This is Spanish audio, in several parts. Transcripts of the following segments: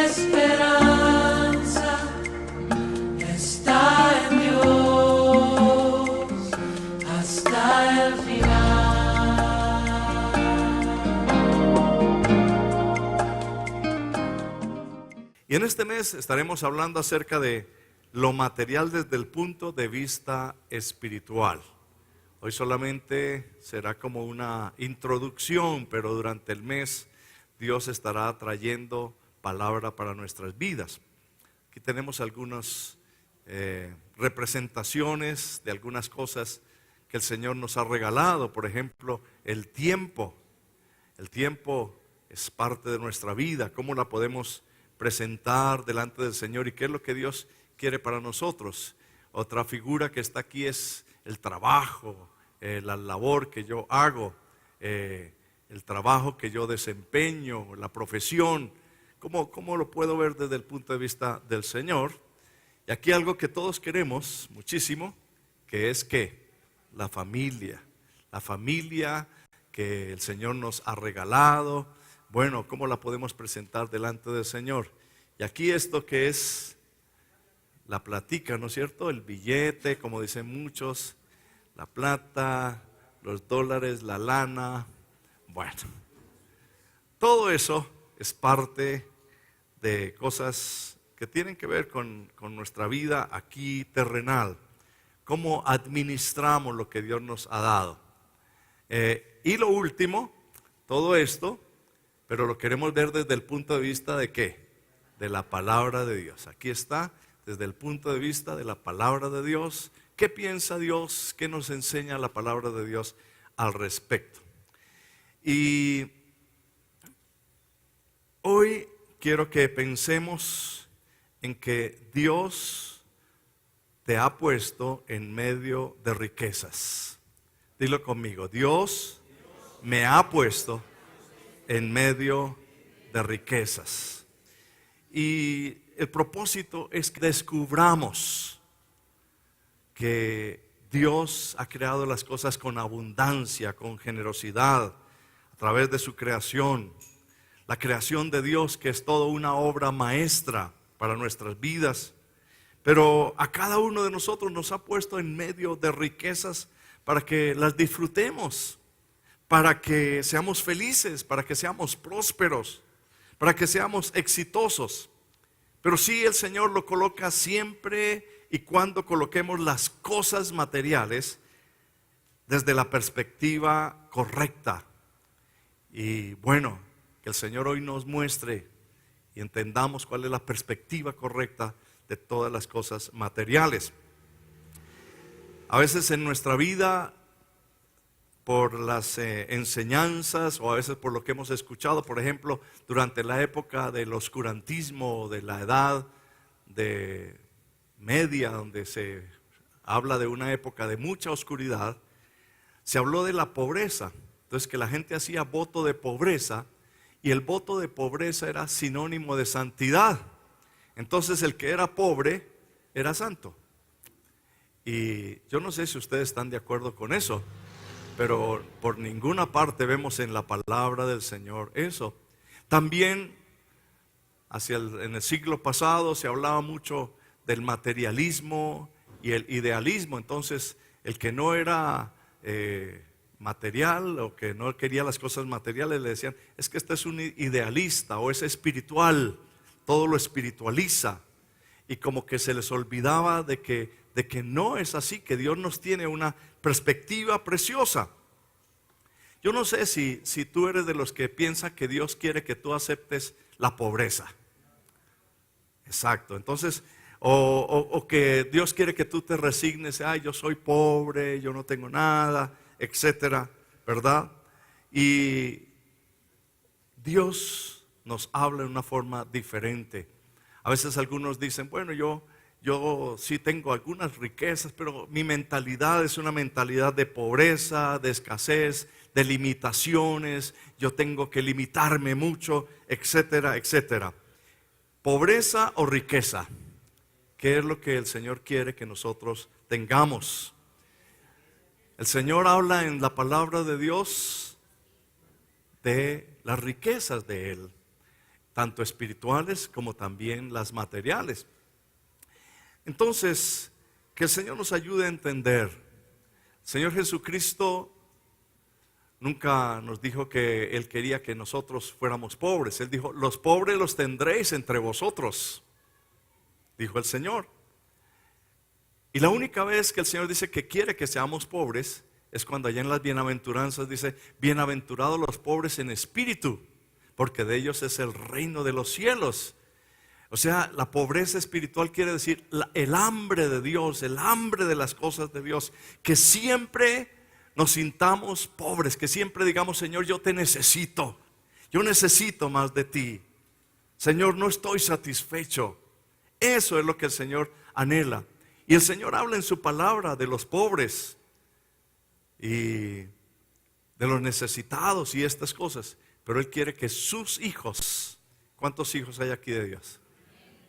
esperanza está en Dios hasta el final. Y en este mes estaremos hablando acerca de lo material desde el punto de vista espiritual. Hoy solamente será como una introducción, pero durante el mes Dios estará trayendo palabra para nuestras vidas. Aquí tenemos algunas representaciones de algunas cosas que el Señor nos ha regalado. Por ejemplo, el tiempo. El tiempo es parte de nuestra vida. ¿Cómo la podemos presentar delante del Señor y qué es lo que Dios quiere para nosotros? Otra figura que está aquí es el trabajo, la labor que yo hago, el trabajo que yo desempeño, la profesión. ¿Cómo lo puedo ver desde el punto de vista del Señor? Y aquí algo que todos queremos muchísimo, que es que la familia que el Señor nos ha regalado. Bueno, ¿cómo la podemos presentar delante del Señor? Y aquí esto que es la platica, ¿no es cierto? El billete, como dicen muchos, la plata, los dólares, la lana. Bueno, todo eso es parte de cosas que tienen que ver con nuestra vida aquí terrenal. Cómo administramos lo que Dios nos ha dado. Y lo último, todo esto, pero lo queremos ver desde el punto de vista de ¿qué? De la palabra de Dios. Aquí está, desde el punto de vista de la palabra de Dios. ¿Qué piensa Dios? ¿Qué nos enseña la palabra de Dios al respecto? Y hoy quiero que pensemos en que Dios te ha puesto en medio de riquezas. Dilo conmigo, Dios me ha puesto en medio de riquezas. Y el propósito es que descubramos que Dios ha creado las cosas con abundancia, con generosidad, a través de su creación. La creación de Dios, que es toda una obra maestra para nuestras vidas. Pero a cada uno de nosotros nos ha puesto en medio de riquezas para que las disfrutemos, para que seamos felices, para que seamos prósperos, para que seamos exitosos. Pero sí, el Señor lo coloca siempre y cuando coloquemos las cosas materiales desde la perspectiva correcta. Y bueno, que el Señor hoy nos muestre y entendamos cuál es la perspectiva correcta de todas las cosas materiales. A veces en nuestra vida, por las enseñanzas o a veces por lo que hemos escuchado, por ejemplo, durante la época del oscurantismo, de la edad de media, donde se habla de una época de mucha oscuridad, se habló de la pobreza. Entonces, que la gente hacía voto de pobreza, y el voto de pobreza era sinónimo de santidad. Entonces, el que era pobre era santo. Y yo no sé si ustedes están de acuerdo con eso, pero por ninguna parte vemos en la palabra del Señor eso. También en el siglo pasado se hablaba mucho del materialismo y el idealismo. Entonces, el que no era material o que no quería las cosas materiales le decían, es que este es un idealista o es espiritual, todo lo espiritualiza. Y como que se les olvidaba de que no es así, que Dios nos tiene una perspectiva preciosa. Yo no sé si tú eres de los que piensa que Dios quiere que tú aceptes la pobreza. Exacto. Entonces, o que Dios quiere que tú te resignes, ay, yo soy pobre, yo no tengo nada, etcétera, ¿verdad? Y Dios nos habla de una forma diferente. A veces algunos dicen, bueno, yo sí tengo algunas riquezas, pero mi mentalidad es una mentalidad de pobreza, de escasez, de limitaciones, yo tengo que limitarme mucho, etcétera, etcétera. Pobreza o riqueza, ¿qué es lo que el Señor quiere que nosotros tengamos? El Señor habla en la palabra de Dios de las riquezas de Él. tanto espirituales como también las materiales. Entonces, que el Señor nos ayude a entender. El Señor Jesucristo nunca nos dijo que Él quería que nosotros fuéramos pobres. Él dijo, los pobres los tendréis entre vosotros, dijo el Señor. Y la única vez que el Señor dice que quiere que seamos pobres es cuando allá en las bienaventuranzas dice, bienaventurados los pobres en espíritu, porque de ellos es el reino de los cielos. O sea, la pobreza espiritual quiere decir el hambre de Dios, el hambre de las cosas de Dios, que siempre nos sintamos pobres, que siempre digamos, Señor, yo te necesito, yo necesito más de ti. Señor, no estoy satisfecho. Eso es lo que el Señor anhela. Y el Señor habla en su palabra de los pobres y de los necesitados y estas cosas. Pero Él quiere que sus hijos, ¿cuántos hijos hay aquí de Dios?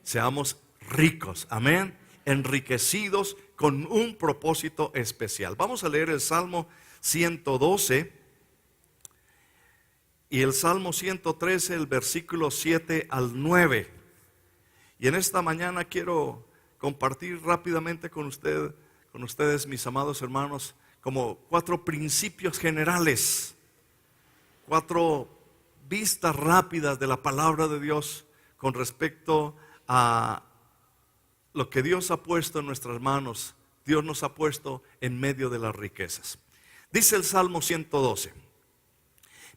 Seamos ricos, amén, enriquecidos con un propósito especial. Vamos a leer el Salmo 112 y el Salmo 113, el versículo 7 al 9. Y en esta mañana quiero compartir rápidamente con ustedes, mis amados hermanos, como 4 principios generales, 4 vistas rápidas de la palabra de Dios con respecto a lo que Dios ha puesto en nuestras manos. Dios nos ha puesto en medio de las riquezas. Dice el Salmo 112: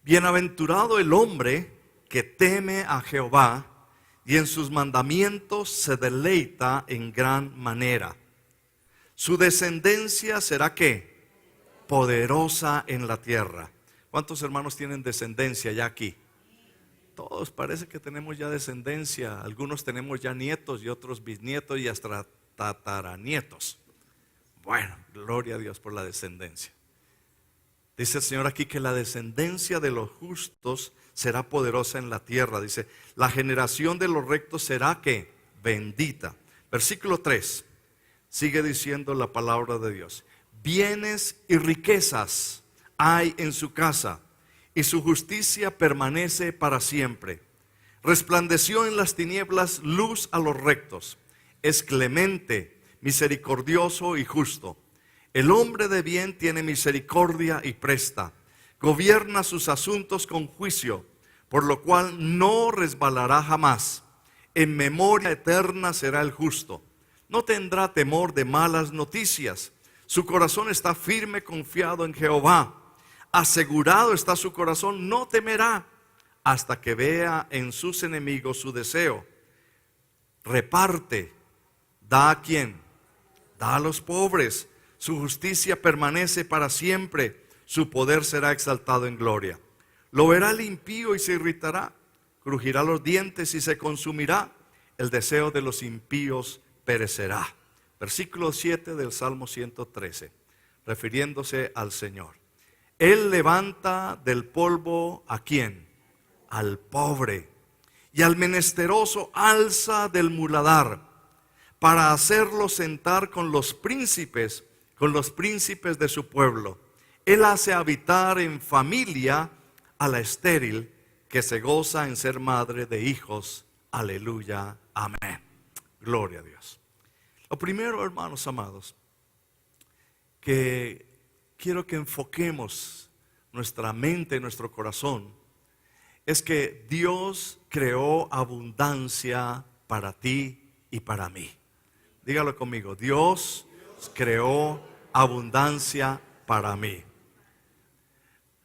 bienaventurado el hombre que teme a Jehová y en sus mandamientos se deleita en gran manera. Su descendencia será ¿qué? Poderosa en la tierra. ¿Cuántos hermanos tienen descendencia ya aquí? Todos parece que tenemos ya descendencia. Algunos tenemos ya nietos y otros bisnietos y hasta tataranietos. Bueno, gloria a Dios por la descendencia. Dice el Señor aquí que la descendencia de los justos será poderosa en la tierra. Dice, la generación de los rectos será ¿qué? Bendita. Versículo 3, sigue diciendo la palabra de Dios. Bienes y riquezas hay en su casa, y su justicia permanece para siempre. Resplandeció en las tinieblas luz a los rectos. Es clemente, misericordioso y justo. El hombre de bien tiene misericordia y presta. Gobierna sus asuntos con juicio, por lo cual no resbalará jamás. En memoria eterna será el justo. No tendrá temor de malas noticias. Su corazón está firme, confiado en Jehová. Asegurado está su corazón, no temerá hasta que vea en sus enemigos su deseo. Reparte, da a quién, da a los pobres. Su justicia permanece para siempre, su poder será exaltado en gloria. Lo verá el impío y se irritará, crujirá los dientes y se consumirá. El deseo de los impíos perecerá. Versículo 7 del Salmo 113, refiriéndose al Señor. Él levanta del polvo ¿a quién? Al pobre, y al menesteroso alza del muladar, para hacerlo sentar con los príncipes de su pueblo. Él hace habitar en familia a la estéril, que se goza en ser madre de hijos. Aleluya, amén. Gloria a Dios. Lo primero, hermanos amados, que quiero que enfoquemos nuestra mente, nuestro corazón, es que Dios creó abundancia para ti y para mí. Dígalo conmigo, Dios creó abundancia para mí.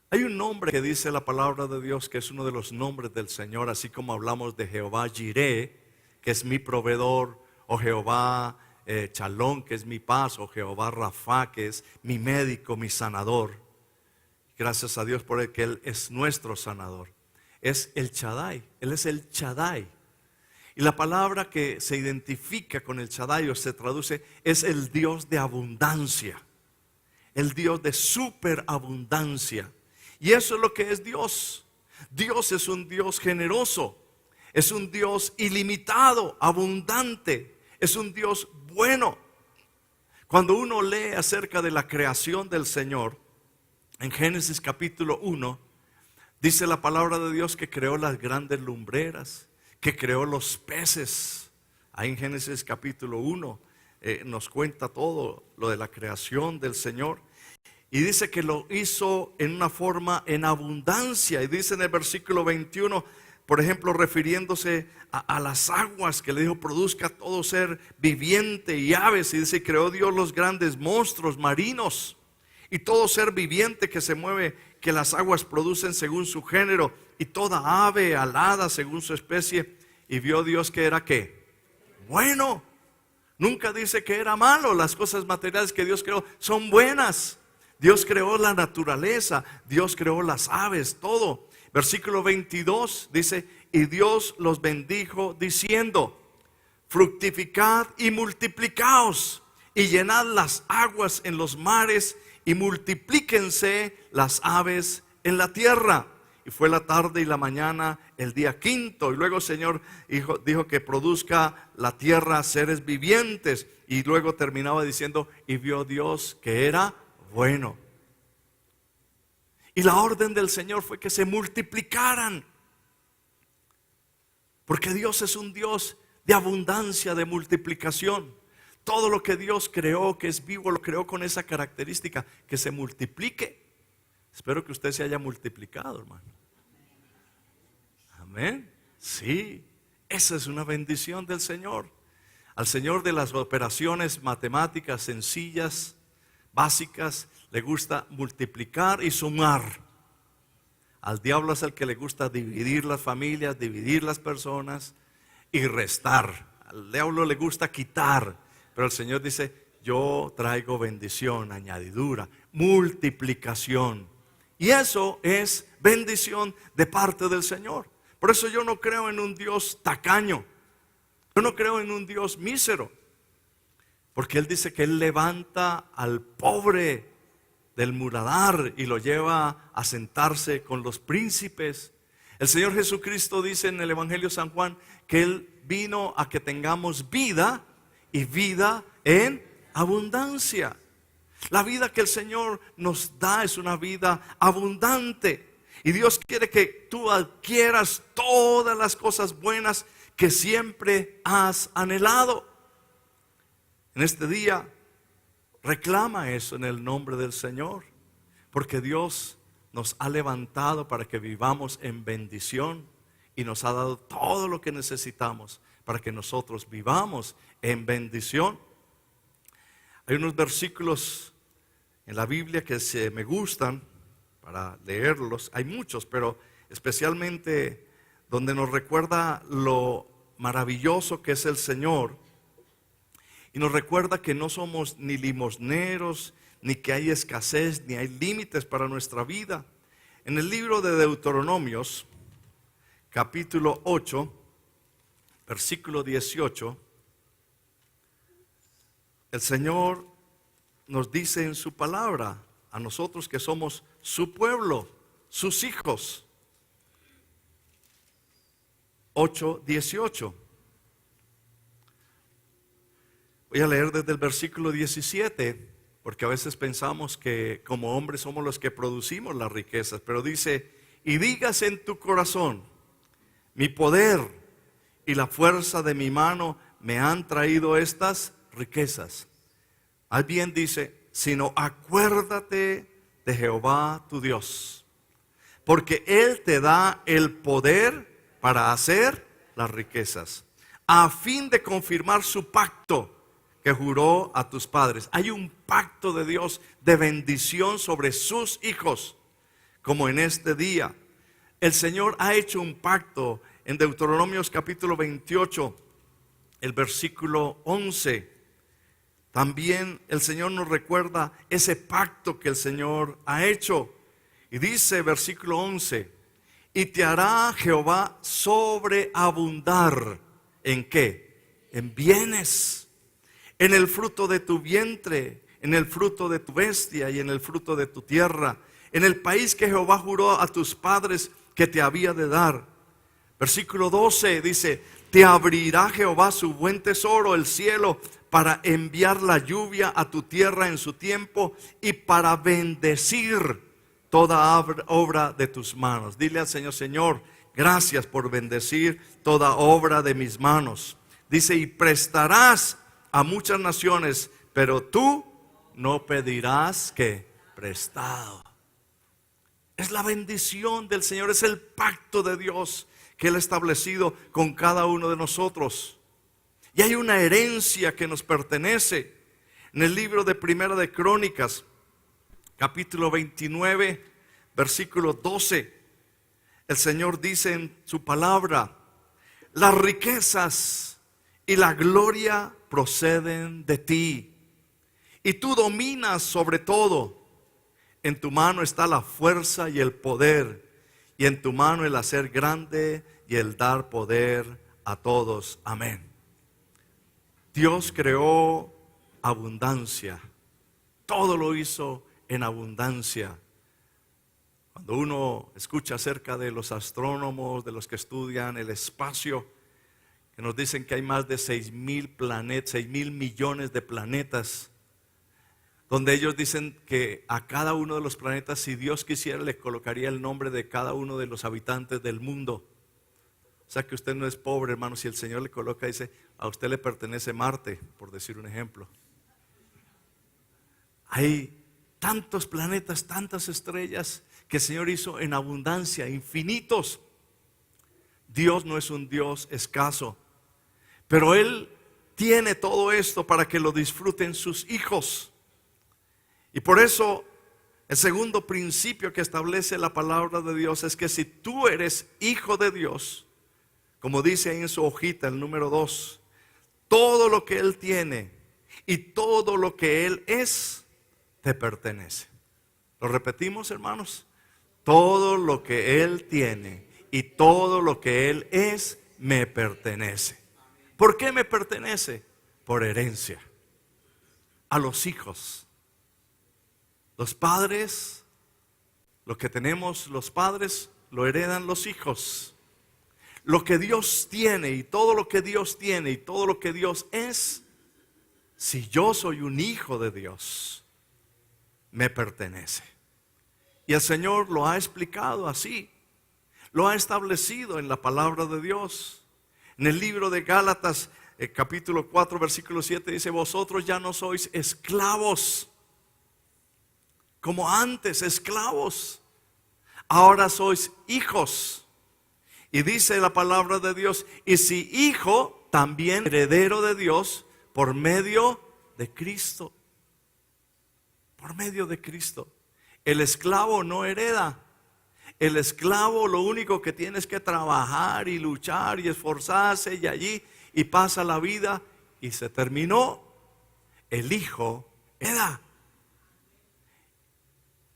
Hay un nombre que dice la palabra de Dios que es uno de los nombres del Señor, así como hablamos de Jehová Jireh, que es mi proveedor, o Jehová Shalom, que es mi paz, o Jehová Rafa, que es mi médico, mi sanador. Gracias a Dios por el que Él es nuestro sanador. Es el Shaddai, Él es el Shaddai. Y la palabra que se identifica con el Shaddai o se traduce es el Dios de abundancia, el Dios de superabundancia. Y eso es lo que es Dios. Dios es un Dios generoso, es un Dios ilimitado, abundante, es un Dios bueno. Cuando uno lee acerca de la creación del Señor, en Génesis capítulo 1, dice la palabra de Dios que creó las grandes lumbreras que creó los peces. Ahí en Génesis capítulo 1 nos cuenta todo lo de la creación del Señor. Y dice que lo hizo en una forma en abundancia. Y dice en el versículo 21, por ejemplo, refiriéndose a las aguas, que le dijo: produzca todo ser viviente y aves. Y dice: creó Dios los grandes monstruos marinos y todo ser viviente que se mueve, que las aguas producen según su género, y toda ave alada según su especie. Y vio Dios que era ¿qué? Bueno. Nunca dice que era malo. Las cosas materiales que Dios creó son buenas. Dios creó la naturaleza, Dios creó las aves, todo. Versículo 22 dice: y Dios los bendijo diciendo: fructificad y multiplicaos, y llenad las aguas en los mares, y multiplíquense las aves en la tierra. Y fue la tarde y la mañana el día quinto. Y luego el Señor dijo que produzca la tierra seres vivientes. Y luego terminaba diciendo: y vio Dios que era bueno. Y la orden del Señor fue que se multiplicaran, porque Dios es un Dios de abundancia, de multiplicación. Todo lo que Dios creó, que es vivo, lo creó con esa característica, que se multiplique. Espero que usted se haya multiplicado, hermano. Amén. Sí, esa es una bendición del Señor. Al Señor de las operaciones matemáticas sencillas, básicas, le gusta multiplicar y sumar. Al diablo es el que le gusta dividir las familias, dividir las personas y restar. Al diablo le gusta quitar, pero el Señor dice: yo traigo bendición, añadidura, multiplicación. Y eso es bendición de parte del Señor. Por eso yo no creo en un Dios tacaño. Yo no creo en un Dios mísero. Porque Él dice que Él levanta al pobre del muladar y lo lleva a sentarse con los príncipes. El Señor Jesucristo dice en el Evangelio de San Juan que Él vino a que tengamos vida, y vida en abundancia. La vida que el Señor nos da es una vida abundante. Y Dios quiere que tú adquieras todas las cosas buenas que siempre has anhelado. En este día reclama eso en el nombre del Señor, porque Dios nos ha levantado para que vivamos en bendición y nos ha dado todo lo que necesitamos para que nosotros vivamos en bendición. Hay unos versículos en la Biblia que me gustan para leerlos. Hay muchos, pero especialmente donde nos recuerda lo maravilloso que es el Señor. Y nos recuerda que no somos ni limosneros, ni que hay escasez, ni hay límites para nuestra vida. En el libro de Deuteronomios, capítulo 8, versículo 18, el Señor nos dice en su palabra, a nosotros que somos su pueblo, sus hijos. 8:18. Voy a leer desde el versículo 17, porque a veces pensamos que como hombres somos los que producimos las riquezas, pero dice: y digas en tu corazón: mi poder y la fuerza de mi mano me han traído estas riquezas. Al bien dice: sino acuérdate de Jehová tu Dios, porque Él te da el poder para hacer las riquezas, a fin de confirmar su pacto que juró a tus padres. Hay un pacto de Dios de bendición sobre sus hijos, como en este día. El Señor ha hecho un pacto en Deuteronomios capítulo 28, el versículo 11. También el Señor nos recuerda ese pacto que el Señor ha hecho. Y dice versículo 11: y te hará Jehová sobreabundar. ¿En qué? En bienes, en el fruto de tu vientre, en el fruto de tu bestia y en el fruto de tu tierra, en el país que Jehová juró a tus padres que te había de dar. Versículo 12 dice: te abrirá Jehová su buen tesoro, el cielo, para enviar la lluvia a tu tierra en su tiempo y para bendecir toda obra de tus manos. Dile al Señor: Señor, Gracias por bendecir toda obra de mis manos. Dice, y prestarás a muchas naciones, pero tú no pedirás que prestado. Es la bendición del Señor, es el pacto de Dios que Él ha establecido con cada uno de nosotros. Y hay una herencia que nos pertenece. En el libro de Primera de Crónicas, capítulo 29, versículo 12, el Señor dice en su palabra: las riquezas y la gloria proceden de ti, y tú dominas sobre todo. En tu mano está la fuerza y el poder, y en tu mano el hacer grande y el dar poder a todos. Amén. Dios creó abundancia. Todo lo hizo en abundancia. Cuando uno escucha acerca de los astrónomos, de los que estudian el espacio, que nos dicen que hay más de 6,000 planetas, 6,000 millones de planetas, donde ellos dicen que a cada uno de los planetas, si Dios quisiera, le colocaría el nombre de cada uno de los habitantes del mundo. O sea que usted no es pobre, hermano. Si el Señor le coloca, dice, a usted le pertenece Marte, por decir un ejemplo. Hay tantos planetas, tantas estrellas que el Señor hizo en abundancia, infinitos. Dios no es un Dios escaso, pero Él tiene todo esto para que lo disfruten sus hijos. Y por eso el segundo principio que establece la palabra de Dios es que si tú eres hijo de Dios, como dice ahí en su hojita, el número 2, todo lo que Él tiene y todo lo que Él es, te pertenece. ¿Lo repetimos, hermanos? Todo lo que Él tiene y todo lo que Él es, me pertenece. ¿Por qué me pertenece? Por herencia. A los hijos. Los padres, lo que tenemos los padres, lo heredan los hijos. Lo que Dios tiene y todo lo que Dios tiene y todo lo que Dios es, si yo soy un hijo de Dios, me pertenece. Y el Señor lo ha explicado así, lo ha establecido en la palabra de Dios. En el libro de Gálatas, capítulo 4, versículo 7, dice: vosotros ya no sois esclavos, como antes, esclavos, ahora sois hijos. Y dice la palabra de Dios: y si hijo, también heredero de Dios por medio de Cristo. Por medio de Cristo. El esclavo no hereda. El esclavo lo único que tiene es que trabajar y luchar y esforzarse y allí, y pasa la vida y se terminó. El hijo hereda.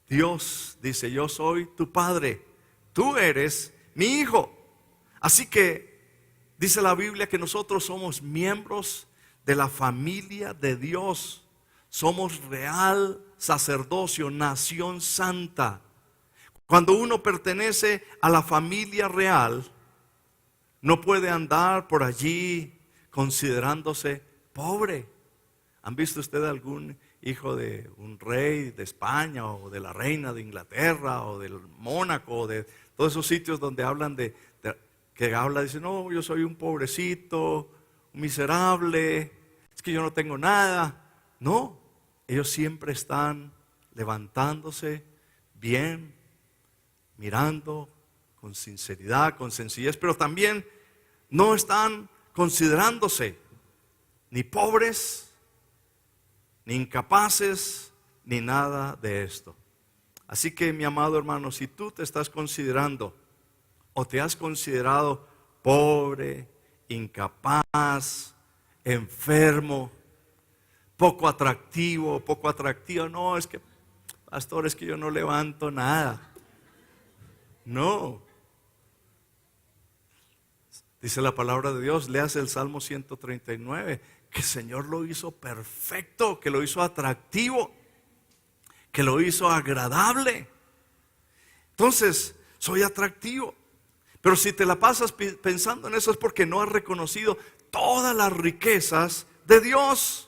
Dios dice: yo soy tu padre, tú eres mi hijo. Así que dice la Biblia que nosotros somos miembros de la familia de Dios. Somos real sacerdocio, nación santa. Cuando uno pertenece a la familia real, no puede andar por allí considerándose pobre. ¿Han visto usted algún hijo de un rey de España o de la reina de Inglaterra o del Mónaco o de todos esos sitios donde hablan dice: no, yo soy un pobrecito, un miserable, es que yo no tengo nada? No, ellos siempre están levantándose bien, mirando con sinceridad, con sencillez, pero también no están considerándose ni pobres, ni incapaces, ni nada de esto. Así que, mi amado hermano, si tú te estás considerando o te has considerado pobre, incapaz, enfermo, poco atractivo, no, es que, pastor, es que yo no levanto nada. No. Dice la palabra de Dios, leas el Salmo 139, que el Señor lo hizo perfecto, que lo hizo atractivo, que lo hizo agradable. Entonces, soy atractivo. Pero si te la pasas pensando en eso, es porque no has reconocido todas las riquezas de Dios.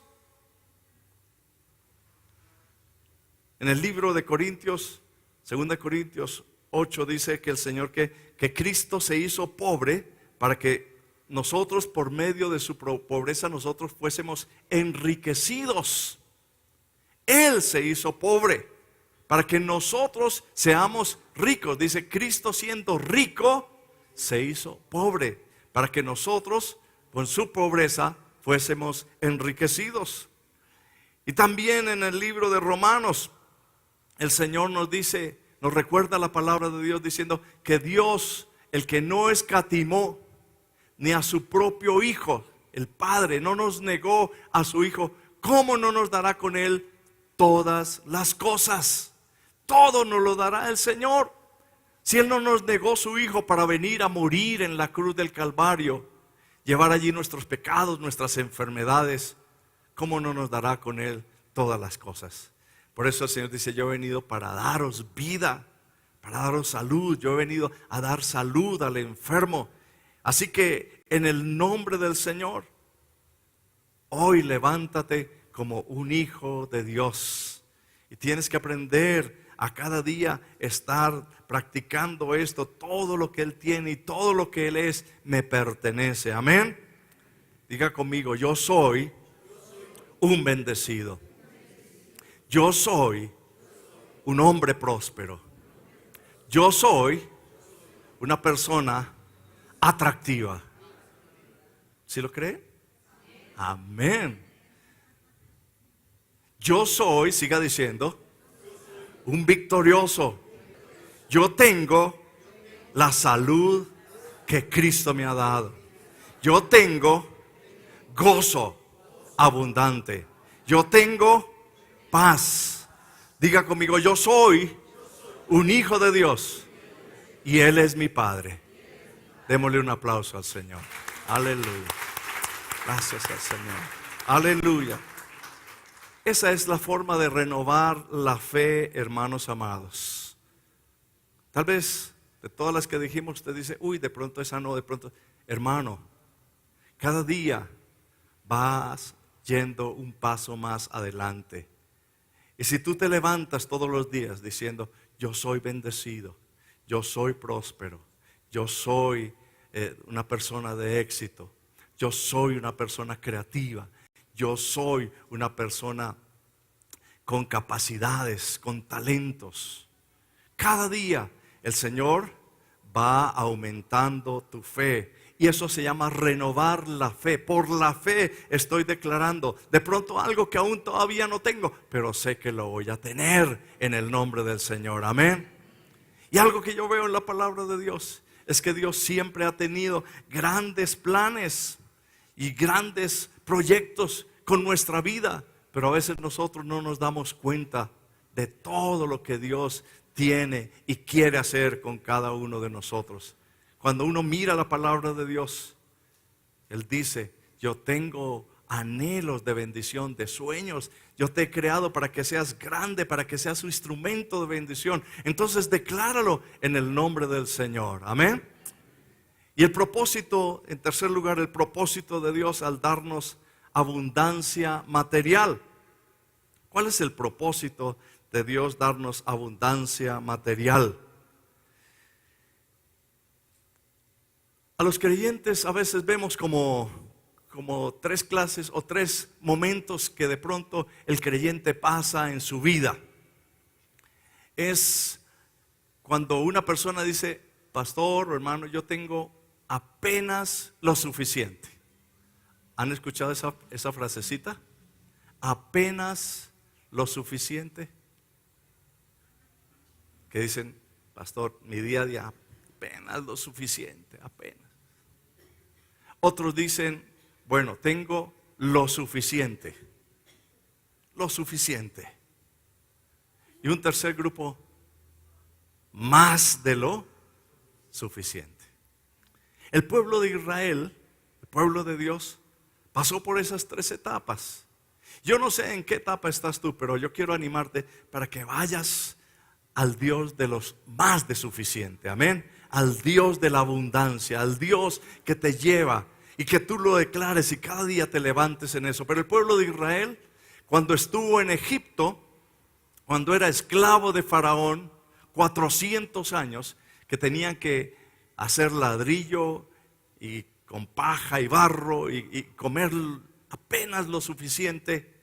En el libro de Corintios, 2 Corintios 8 dice que el Señor, que Cristo se hizo pobre para que nosotros, por medio de su pobreza, nosotros fuésemos enriquecidos. Él se hizo pobre para que nosotros seamos ricos. Dice, Cristo siendo rico se hizo pobre para que nosotros con su pobreza fuésemos enriquecidos. Y también en el libro de Romanos el Señor nos dice, nos recuerda la palabra de Dios diciendo que Dios, el que no escatimó ni a su propio Hijo, el Padre, no nos negó a su Hijo, ¿cómo no nos dará con Él todas las cosas? Todo nos lo dará el Señor. Si Él no nos negó su Hijo para venir a morir en la cruz del Calvario, llevar allí nuestros pecados, nuestras enfermedades, ¿cómo no nos dará con Él todas las cosas? Por eso el Señor dice, yo he venido para daros vida, para daros salud. Yo he venido a dar salud al enfermo. Así que en el nombre del Señor, hoy levántate como un hijo de Dios. Y tienes que aprender a cada día estar practicando esto. Todo lo que Él tiene y todo lo que Él es me pertenece. Amén. Diga conmigo, yo soy un bendecido. Yo soy un hombre próspero. Yo soy una persona atractiva. ¿Sí lo cree? Amén. Yo soy, siga diciendo, un victorioso. Yo tengo la salud que Cristo me ha dado. Yo tengo gozo abundante. Yo tengo paz. Diga conmigo, yo soy un hijo de Dios y Él es mi Padre. Démosle un aplauso al Señor. Aleluya. Gracias al Señor. Aleluya. Esa es la forma de renovar la fe, hermanos amados. Tal vez de todas las que dijimos usted dice, uy, de pronto esa no, de pronto. Hermano, cada día vas yendo un paso más adelante. Y si tú te levantas todos los días diciendo, yo soy bendecido, yo soy próspero, yo soy una persona de éxito, yo soy una persona creativa, yo soy una persona con capacidades, con talentos. Cada día el Señor va aumentando tu fe. Y eso se llama renovar la fe. Por la fe estoy declarando de pronto algo que aún todavía no tengo, pero sé que lo voy a tener en el nombre del Señor. Amén. Y algo que yo veo en la palabra de Dios es que Dios siempre ha tenido grandes planes y grandes proyectos con nuestra vida, pero a veces nosotros no nos damos cuenta de todo lo que Dios tiene y quiere hacer con cada uno de nosotros. Cuando uno mira la palabra de Dios, Él dice, yo tengo anhelos de bendición, de sueños. Yo te he creado para que seas grande, para que seas un instrumento de bendición. Entonces decláralo en el nombre del Señor. Amén. Y el propósito, en tercer lugar, el propósito de Dios al darnos abundancia material. ¿Cuál es el propósito de Dios darnos abundancia material? A los creyentes a veces vemos como tres clases o tres momentos que de pronto el creyente pasa en su vida. Es cuando una persona dice, pastor o hermano, yo tengo apenas lo suficiente. ¿Han escuchado esa frasecita? Apenas lo suficiente. Que dicen, pastor, mi día a día apenas lo suficiente, apenas. Otros dicen, bueno, tengo lo suficiente. Lo suficiente. Y un tercer grupo, más de lo suficiente. El pueblo de Israel, el pueblo de Dios, pasó por esas tres etapas. Yo no sé en qué etapa estás tú, pero yo quiero animarte para que vayas al Dios de los más de suficiente. Amén. Al Dios de la abundancia, al Dios que te lleva y que tú lo declares y cada día te levantes en eso. Pero el pueblo de Israel, cuando estuvo en Egipto, cuando era esclavo de Faraón, 400 años que tenían que hacer ladrillo y con paja y barro y comer apenas lo suficiente.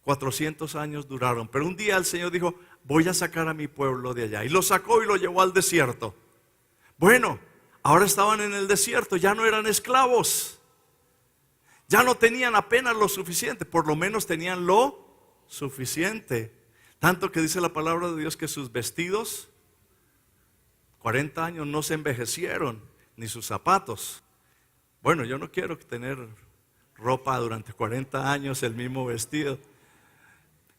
400 años duraron. Pero un día el Señor dijo: voy a sacar a mi pueblo de allá. Y lo sacó y lo llevó al desierto. Bueno, ahora estaban en el desierto, ya no eran esclavos. Ya no tenían apenas lo suficiente, por lo menos tenían lo suficiente. Tanto que dice la palabra de Dios que sus vestidos, 40 años no se envejecieron, ni sus zapatos. Bueno, yo no quiero tener ropa durante 40 años, el mismo vestido.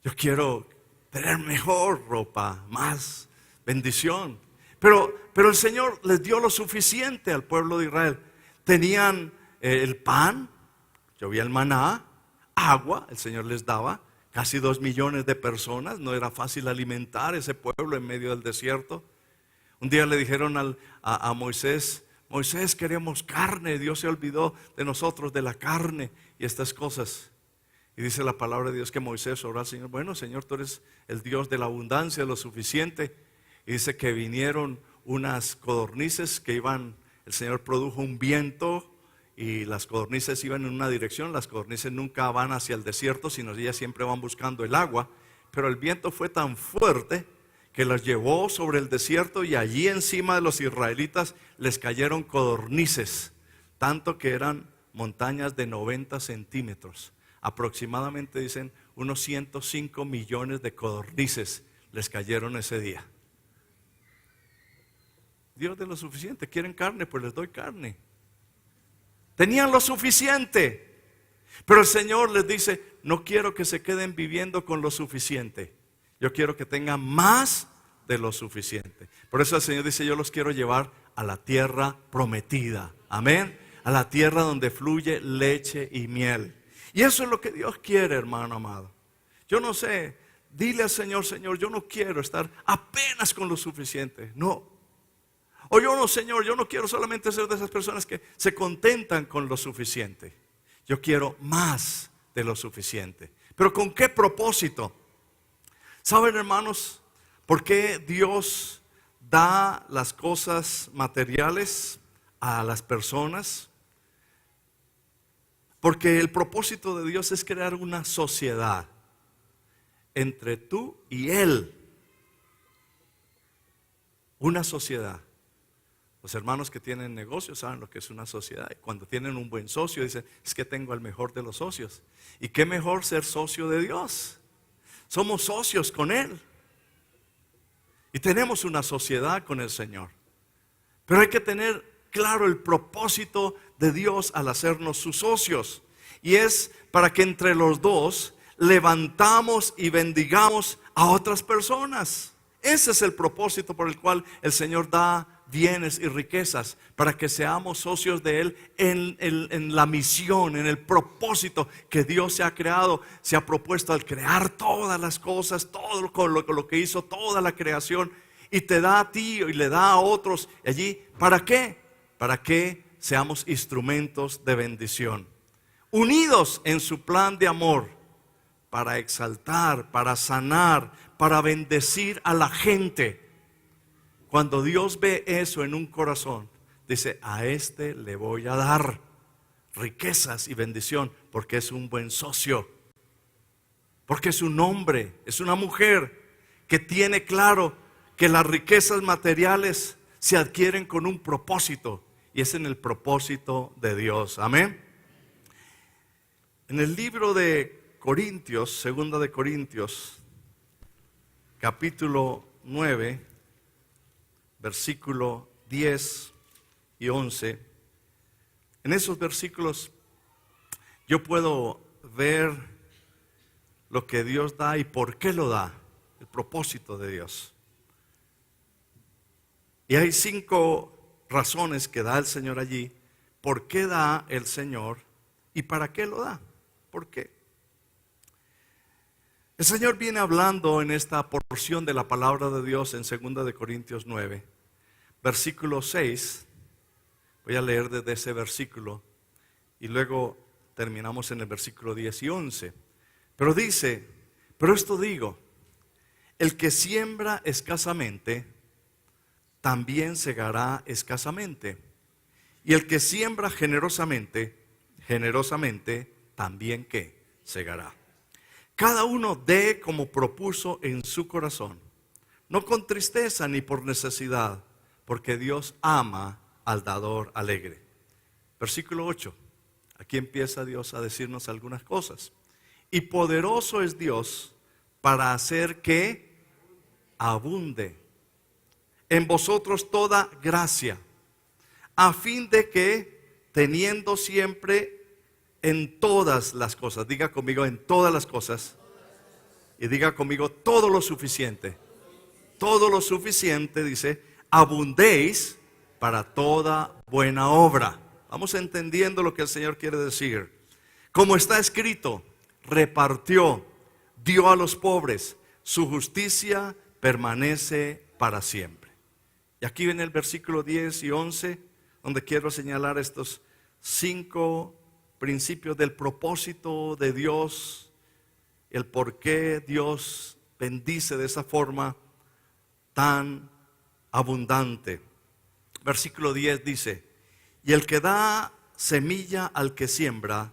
Yo quiero tener mejor ropa, más bendición. Pero el Señor les dio lo suficiente al pueblo de Israel. Tenían el pan, llovía el maná, agua, el Señor les daba. Casi 2 millones de personas, no era fácil alimentar ese pueblo en medio del desierto. Un día le dijeron a Moisés: Moisés, queremos carne, Dios se olvidó de nosotros, de la carne y estas cosas. Y dice la palabra de Dios que Moisés oró al Señor: bueno, Señor, tú eres el Dios de la abundancia, lo suficiente. Y dice que vinieron unas codornices que iban, el Señor produjo un viento y las codornices iban en una dirección. Las codornices nunca van hacia el desierto, sino ellas siempre van buscando el agua. Pero el viento fue tan fuerte que las llevó sobre el desierto, y allí encima de los israelitas les cayeron codornices, tanto que eran montañas de 90 centímetros. Aproximadamente, dicen, unos 105 millones de codornices les cayeron ese día. Dios de lo suficiente. ¿Quieren carne? Pues les doy carne. Tenían lo suficiente. Pero el Señor les dice: no quiero que se queden viviendo con lo suficiente. Yo quiero que tengan más de lo suficiente. Por eso el Señor dice: yo los quiero llevar a la tierra prometida. Amén. A la tierra donde fluye leche y miel. Y eso es lo que Dios quiere, hermano amado. Yo no sé, dile al Señor: Señor, yo no quiero estar apenas con lo suficiente. No. O yo no, Señor, yo no quiero solamente ser de esas personas que se contentan con lo suficiente. Yo quiero más de lo suficiente. ¿Pero con qué propósito? ¿Saben, hermanos, por qué Dios da las cosas materiales a las personas? Porque el propósito de Dios es crear una sociedad entre tú y Él. Una sociedad. Los hermanos que tienen negocios saben lo que es una sociedad. Cuando tienen un buen socio, dicen: es que tengo al mejor de los socios. ¿Y qué mejor ser socio de Dios? Somos socios con Él. Y tenemos una sociedad con el Señor. Pero hay que tener claro el propósito de Dios al hacernos sus socios. Y es para que entre los dos levantamos y bendigamos a otras personas. Ese es el propósito por el cual el Señor da bienes y riquezas, para que seamos socios de Él en la misión, en el propósito que Dios se ha creado, se ha propuesto al crear todas las cosas, todo lo que hizo toda la creación, y te da a ti y le da a otros allí. ¿Para qué? Para que seamos instrumentos de bendición, unidos en su plan de amor, para exaltar, para sanar, para bendecir a la gente. Cuando Dios ve eso en un corazón, dice: a este le voy a dar riquezas y bendición, porque es un buen socio, porque es un hombre, es una mujer que tiene claro que las riquezas materiales se adquieren con un propósito, y es en el propósito de Dios. Amén. En el libro de Corintios, segunda de Corintios, capítulo 9, versículo 10 y 11. En esos versículos yo puedo ver lo que Dios da y por qué lo da, el propósito de Dios. Y hay 5 razones que da el Señor allí. ¿Por qué da el Señor y para qué lo da? ¿Por qué? El Señor viene hablando en esta porción de la palabra de Dios en 2 de Corintios 9, versículo 6. Voy a leer desde ese versículo y luego terminamos en el versículo 10 y 11. Pero dice: pero esto digo, el que siembra escasamente, también segará escasamente. Y el que siembra generosamente, también ¿qué? Segará. Cada uno dé como propuso en su corazón, no con tristeza ni por necesidad, porque Dios ama al dador alegre. Versículo 8. Aquí empieza Dios a decirnos algunas cosas. Y poderoso es Dios para hacer que abunde en vosotros toda gracia, a fin de que, teniendo siempre en todas las cosas, diga conmigo en todas las cosas, y diga conmigo todo lo suficiente, dice, abundéis para toda buena obra. Vamos entendiendo lo que el Señor quiere decir. Como está escrito, repartió, dio a los pobres, su justicia permanece para siempre. Y aquí viene el versículo 10 y 11, donde quiero señalar estos 5 principios del propósito de Dios, el por qué Dios bendice de esa forma tan abundante. Versículo 10 dice, y el que da semilla al que siembra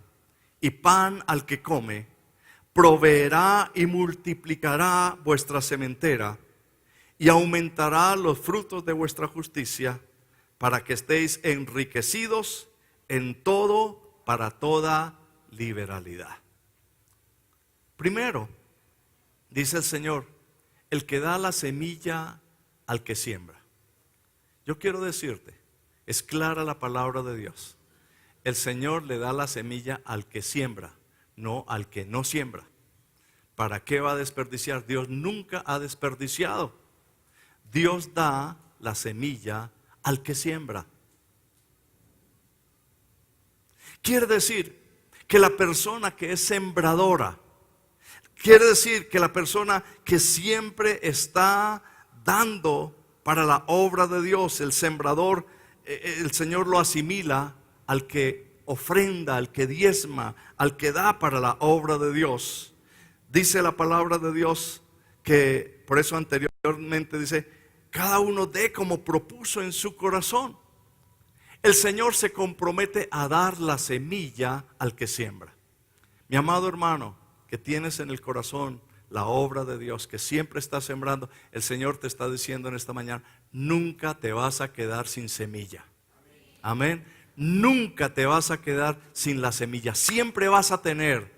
y pan al que come, proveerá y multiplicará vuestra sementera y aumentará los frutos de vuestra justicia, para que estéis enriquecidos en todo para toda liberalidad. Primero, dice el Señor, el que da la semilla al que siembra. Yo quiero decirte, es clara la palabra de Dios. El Señor le da la semilla al que siembra, no al que no siembra. ¿Para qué va a desperdiciar? Dios nunca ha desperdiciado. Dios da la semilla al que siembra. Quiere decir que la persona que es sembradora, quiere decir que la persona que siempre está dando para la obra de Dios, el sembrador, el Señor lo asimila al que ofrenda, al que diezma, al que da para la obra de Dios. Dice la palabra de Dios que, por eso anteriormente dice, cada uno dé como propuso en su corazón. El Señor se compromete a dar la semilla al que siembra. Mi amado hermano, que tienes en el corazón la obra de Dios, que siempre está sembrando, el Señor te está diciendo en esta mañana, nunca te vas a quedar sin semilla. Amén. Nunca te vas a quedar sin la semilla. Siempre vas a tener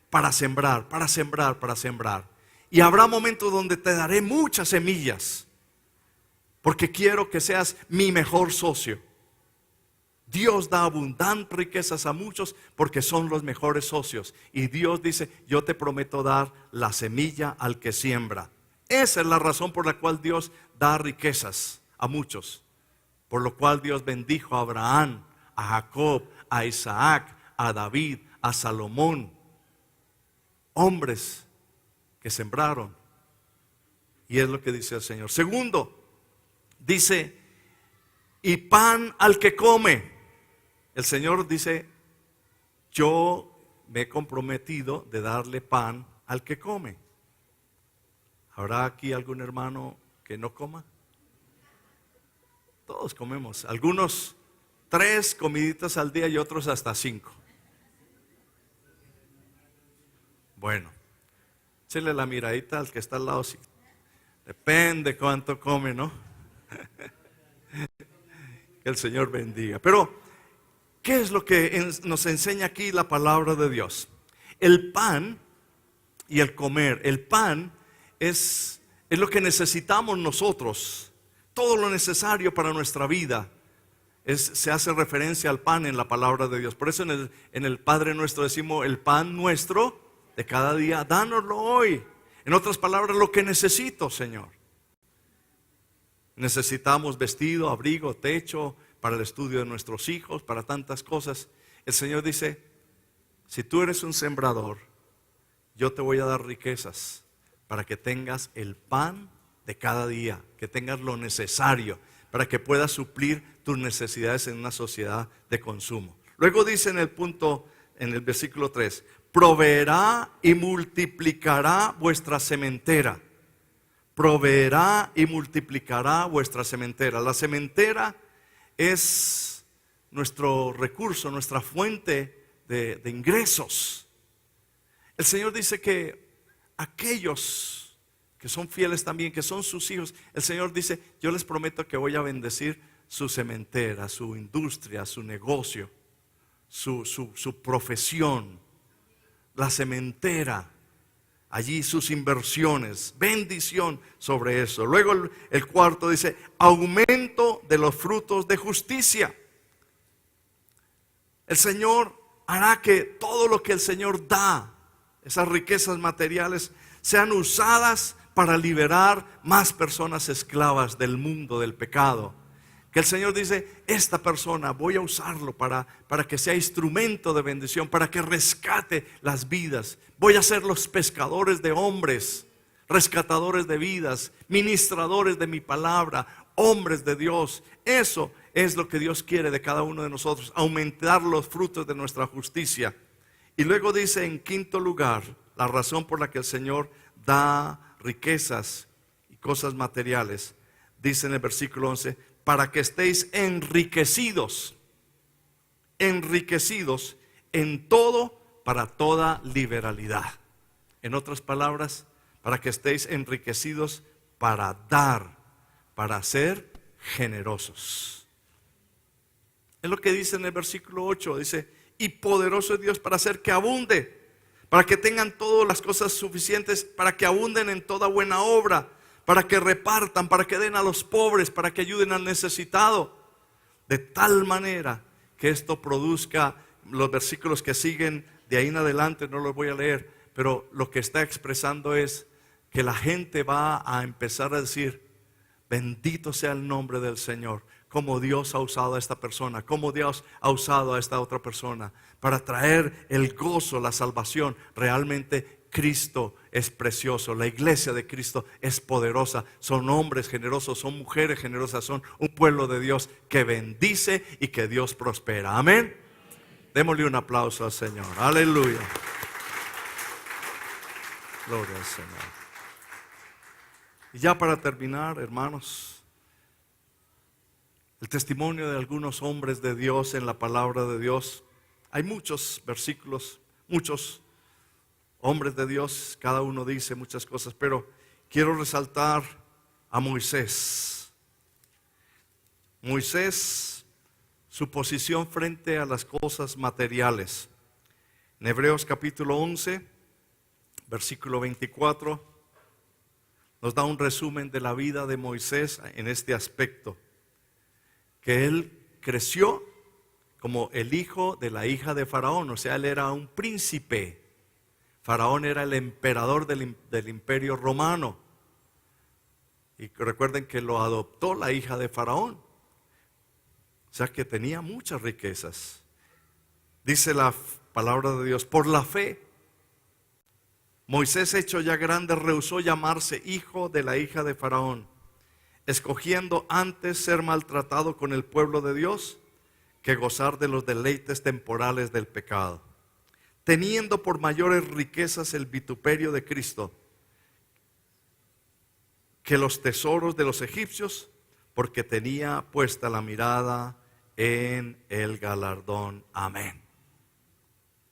para sembrar, para sembrar, para sembrar. Y habrá momentos donde te daré muchas semillas, porque quiero que seas mi mejor socio. Dios da abundantes riquezas a muchos porque son los mejores socios. Y Dios dice, yo te prometo dar la semilla al que siembra. Esa es la razón por la cual Dios da riquezas a muchos. Por lo cual Dios bendijo a Abraham, a Jacob, a Isaac, a David, a Salomón. Hombres que sembraron. Y es lo que dice el Señor. Segundo, dice, y pan al que come. El Señor dice, yo me he comprometido de darle pan al que come. ¿Habrá aquí algún hermano que no coma? Todos comemos. Algunos 3 comiditas al día y otros hasta 5. Bueno, échale la miradita al que está al lado. Sí. Depende cuánto come, ¿no? Que el Señor bendiga. Pero ¿qué es lo que nos enseña aquí la palabra de Dios? El pan y el comer. El pan es lo que necesitamos nosotros. Todo lo necesario para nuestra vida se hace referencia al pan en la palabra de Dios. Por eso en el Padre Nuestro decimos, el pan nuestro de cada día, dánoslo hoy. En otras palabras, lo que necesito, Señor. Necesitamos vestido, abrigo, techo, para el estudio de nuestros hijos, para tantas cosas. El Señor dice, si tú eres un sembrador, yo te voy a dar riquezas para que tengas el pan de cada día, que tengas lo necesario, para que puedas suplir tus necesidades en una sociedad de consumo. Luego dice en el versículo 3, proveerá y multiplicará vuestra sementera. proveerá y multiplicará vuestra sementera. La sementera es nuestro recurso, nuestra fuente de ingresos. El Señor dice que aquellos que son fieles también, que son sus hijos, el Señor dice, yo les prometo que voy a bendecir su sementera, su industria, su negocio, su profesión, la sementera. Allí sus inversiones, bendición sobre eso. Luego el cuarto dice, aumento de los frutos de justicia. El Señor hará que todo lo que el Señor da, esas riquezas materiales, sean usadas para liberar más personas esclavas del mundo, del pecado. Que el Señor dice, esta persona voy a usarlo para que sea instrumento de bendición, para que rescate las vidas. Voy a ser los pescadores de hombres, rescatadores de vidas, ministradores de mi palabra, hombres de Dios. Eso es lo que Dios quiere de cada uno de nosotros, aumentar los frutos de nuestra justicia. Y luego dice en quinto lugar, la razón por la que el Señor da riquezas y cosas materiales. Dice en el versículo 11, para que estéis enriquecidos en todo para toda liberalidad. En otras palabras, para que estéis enriquecidos para dar, para ser generosos. Es lo que dice en el versículo 8, dice, y poderoso es Dios para hacer que abunde, para que tengan todas las cosas suficientes, para que abunden en toda buena obra, para que repartan, para que den a los pobres, para que ayuden al necesitado, de tal manera que esto produzca. Los versículos que siguen de ahí en adelante no los voy a leer, pero lo que está expresando es que la gente va a empezar a decir, bendito sea el nombre del Señor, como Dios ha usado a esta persona, como Dios ha usado a esta otra persona, para traer el gozo, la salvación. Realmente Cristo es precioso, la iglesia de Cristo es poderosa, son hombres generosos, son mujeres generosas, son un pueblo de Dios que bendice y que Dios prospera. Amén. Démosle un aplauso al Señor. Aleluya. Gloria al Señor. Y ya para terminar, hermanos, el testimonio de algunos hombres de Dios en la palabra de Dios. Hay muchos versículos, muchos hombres de Dios, cada uno dice muchas cosas, pero quiero resaltar a Moisés. Moisés, su posición frente a las cosas materiales. En Hebreos capítulo 11, versículo 24, nos da un resumen de la vida de Moisés en este aspecto. Que él creció como el hijo de la hija de Faraón, o sea, él era un príncipe. Faraón era el emperador del imperio romano. Y recuerden que lo adoptó la hija de Faraón. O sea que tenía muchas riquezas. Dice la palabra de Dios, por la fe, Moisés, hecho ya grande, rehusó llamarse hijo de la hija de Faraón, escogiendo antes ser maltratado con el pueblo de Dios que gozar de los deleites temporales del pecado, teniendo por mayores riquezas el vituperio de Cristo que los tesoros de los egipcios, porque tenía puesta la mirada en el galardón. Amén.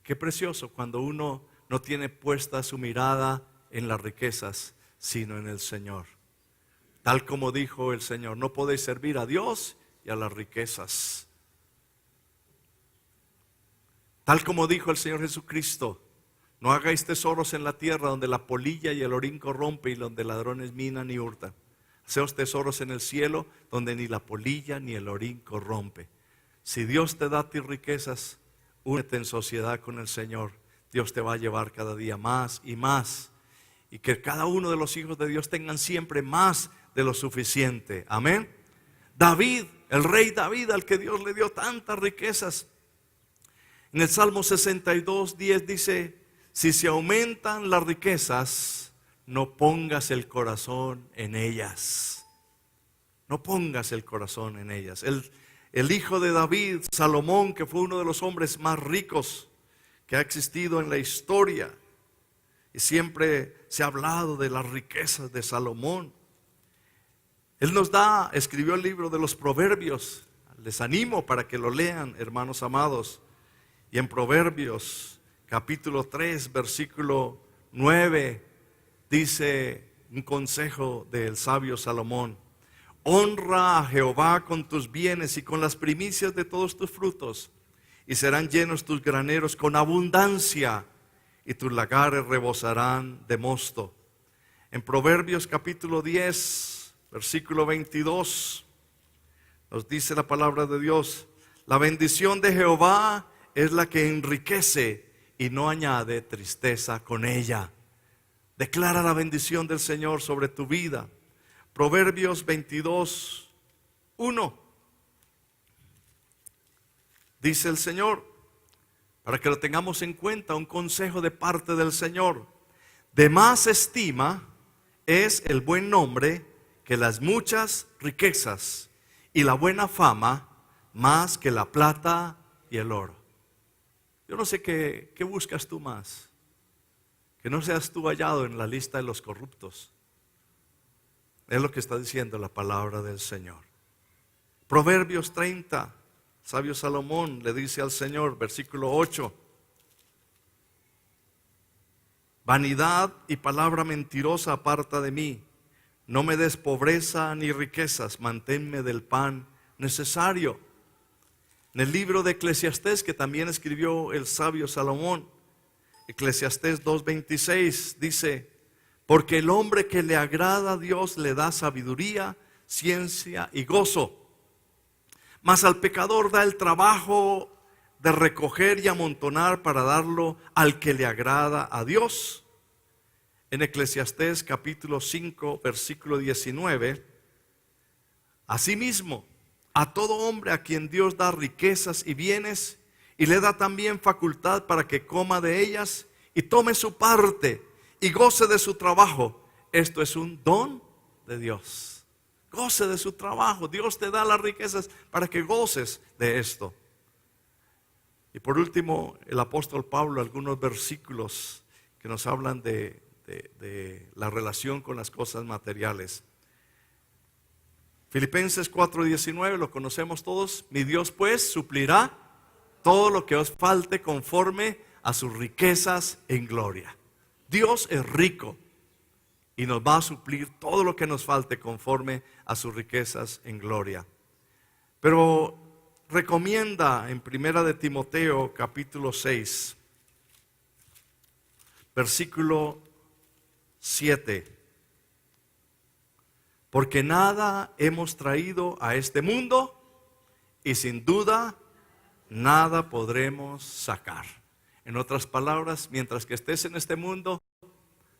Qué precioso cuando uno no tiene puesta su mirada en las riquezas, sino en el Señor. Tal como dijo el Señor, no podéis servir a Dios y a las riquezas. Tal como dijo el Señor Jesucristo, no hagáis tesoros en la tierra donde la polilla y el orín corrompe y donde ladrones minan y hurtan. Haceos tesoros en el cielo donde ni la polilla ni el orín corrompe. Si Dios te da a ti riquezas, únete en sociedad con el Señor. Dios te va a llevar cada día más y más. Y que cada uno de los hijos de Dios tengan siempre más de lo suficiente. Amén. David, el rey David, al que Dios le dio tantas riquezas. En el Salmo 62, 10 dice, si se aumentan las riquezas, no pongas el corazón en ellas. No pongas el corazón en ellas. El hijo de David, Salomón, que fue uno de los hombres más ricos que ha existido en la historia, y siempre se ha hablado de las riquezas de Salomón. Él nos escribió el libro de los Proverbios. Les animo para que lo lean, hermanos amados. Y en Proverbios capítulo 3, versículo 9, dice un consejo del sabio Salomón: honra a Jehová con tus bienes y con las primicias de todos tus frutos, y serán llenos tus graneros con abundancia, y tus lagares rebosarán de mosto. En Proverbios capítulo 10, versículo 22, nos dice la palabra de Dios: la bendición de Jehová es la que enriquece y no añade tristeza con ella. Declara la bendición del Señor sobre tu vida. Proverbios 22, 1. Dice el Señor, para que lo tengamos en cuenta, un consejo de parte del Señor: de más estima es el buen nombre que las muchas riquezas, y la buena fama más que la plata y el oro. Yo no sé qué buscas tú más. Que no seas tú hallado en la lista de los corruptos. Es lo que está diciendo la palabra del Señor. Proverbios 30, sabio Salomón le dice al Señor, versículo 8: vanidad y palabra mentirosa aparta de mí. No me des pobreza ni riquezas, manténme del pan necesario. En el libro de Eclesiastés, que también escribió el sabio Salomón, Eclesiastés 2:26 dice: porque el hombre que le agrada a Dios le da sabiduría, ciencia y gozo, mas al pecador da el trabajo de recoger y amontonar para darlo al que le agrada a Dios. En Eclesiastés capítulo 5, versículo 19, asimismo, a todo hombre a quien Dios da riquezas y bienes, y le da también facultad para que coma de ellas y tome su parte y goce de su trabajo. Esto es un don de Dios. Goce de su trabajo. Dios te da las riquezas para que goces de esto. Y por último, el apóstol Pablo, algunos versículos que nos hablan de la relación con las cosas materiales. Filipenses 4:19, lo conocemos todos. Mi Dios pues suplirá todo lo que os falte conforme a sus riquezas en gloria. Dios es rico y nos va a suplir todo lo que nos falte conforme a sus riquezas en gloria. Pero recomienda en Primera de Timoteo capítulo 6, versículo 7: porque nada hemos traído a este mundo y sin duda nada podremos sacar. En otras palabras, mientras que estés en este mundo,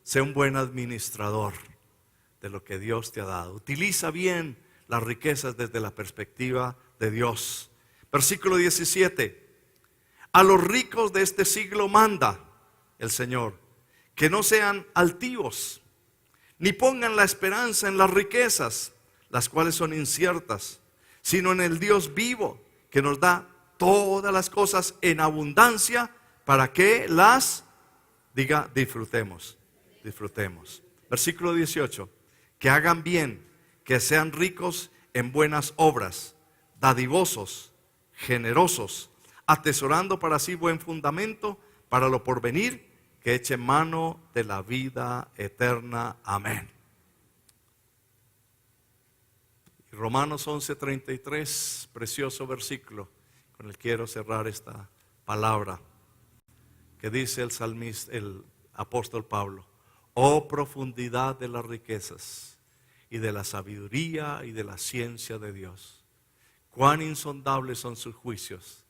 sé un buen administrador de lo que Dios te ha dado. Utiliza bien las riquezas desde la perspectiva de Dios. Versículo 17: a los ricos de este siglo manda el Señor que no sean altivos, ni pongan la esperanza en las riquezas, las cuales son inciertas, sino en el Dios vivo, que nos da todas las cosas en abundancia, para que las, disfrutemos. Versículo 18: que hagan bien, que sean ricos en buenas obras, dadivosos, generosos, atesorando para sí buen fundamento para lo porvenir, que eche mano de la vida eterna. Amén. Y Romanos 11:33, precioso versículo con el que quiero cerrar esta palabra, que dice el salmista, el apóstol Pablo: oh profundidad de las riquezas y de la sabiduría y de la ciencia de Dios, cuán insondables son sus juicios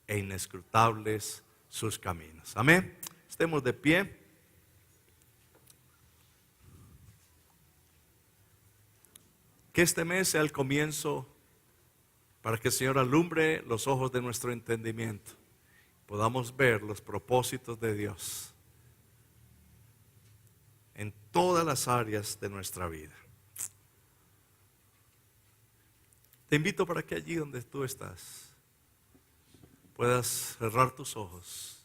e inescrutables sus caminos. Amén. Estemos de pie. Que este mes sea el comienzo para que el Señor alumbre los ojos de nuestro entendimiento, podamos ver los propósitos de Dios en todas las áreas de nuestra vida. Te invito para que allí donde tú estás puedas cerrar tus ojos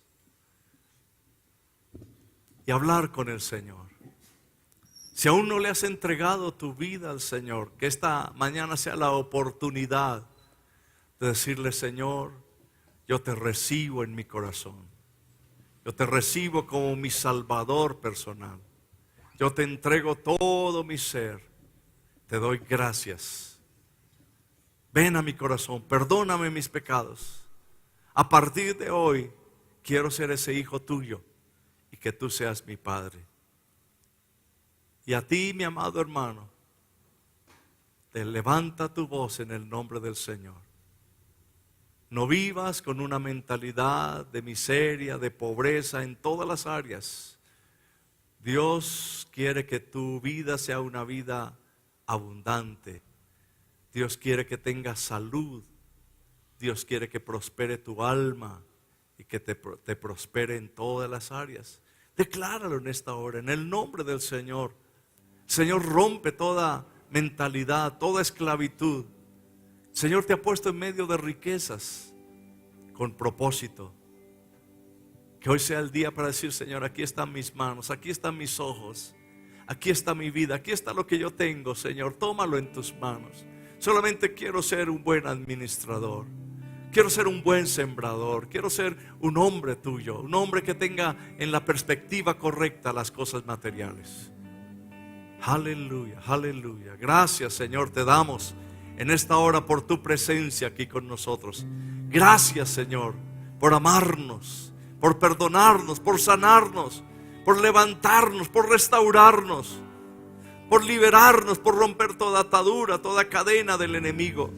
y hablar con el Señor. Si aún no le has entregado tu vida al Señor, que esta mañana sea la oportunidad de decirle: Señor, yo te recibo en mi corazón. Yo te recibo como mi Salvador personal. Yo te entrego todo mi ser. Te doy gracias. Ven a mi corazón, perdóname mis pecados. A partir de hoy quiero ser ese hijo tuyo y que tú seas mi Padre. Y a ti, mi amado hermano, te levanta tu voz en el nombre del Señor. No vivas con una mentalidad de miseria, de pobreza en todas las áreas. Dios quiere que tu vida sea una vida abundante. Dios quiere que tengas salud. Dios quiere que prospere tu alma y que te prospere en todas las áreas. Decláralo en esta hora, en el nombre del Señor. Señor, rompe toda mentalidad, toda esclavitud. Señor, te ha puesto en medio de riquezas con propósito. Que hoy sea el día para decir: Señor, aquí están mis manos, aquí están mis ojos, aquí está mi vida, aquí está lo que yo tengo. Señor, tómalo en tus manos. Solamente quiero ser un buen administrador. Quiero ser un buen sembrador. Quiero ser un hombre tuyo, un hombre que tenga en la perspectiva correcta las cosas materiales. Aleluya, aleluya. Gracias, Señor, te damos en esta hora por tu presencia aquí con nosotros. Gracias, Señor, por amarnos, por perdonarnos, por sanarnos, por levantarnos, por restaurarnos, por liberarnos, por romper toda atadura, toda cadena del enemigo.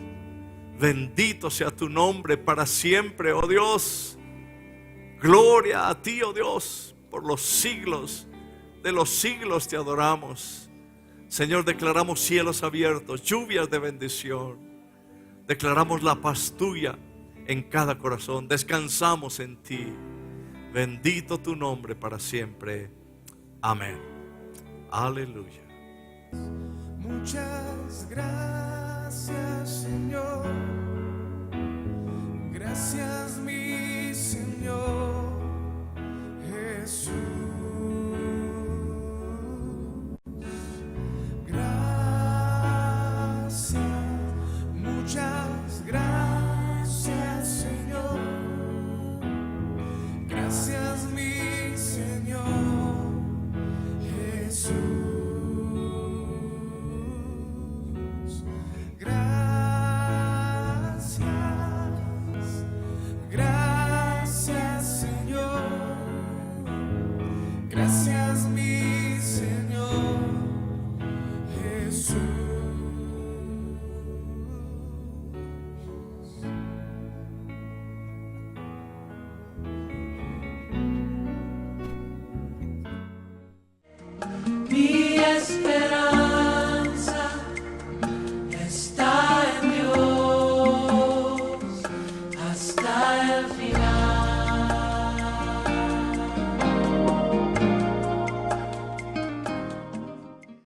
Bendito sea tu nombre para siempre, oh Dios. Gloria a ti, oh Dios, por los siglos de los siglos te adoramos. Señor, declaramos cielos abiertos, lluvias de bendición. Declaramos la paz tuya en cada corazón. Descansamos en ti. Bendito tu nombre para siempre. Amén. Aleluya. Muchas gracias, Señor. Gracias, mi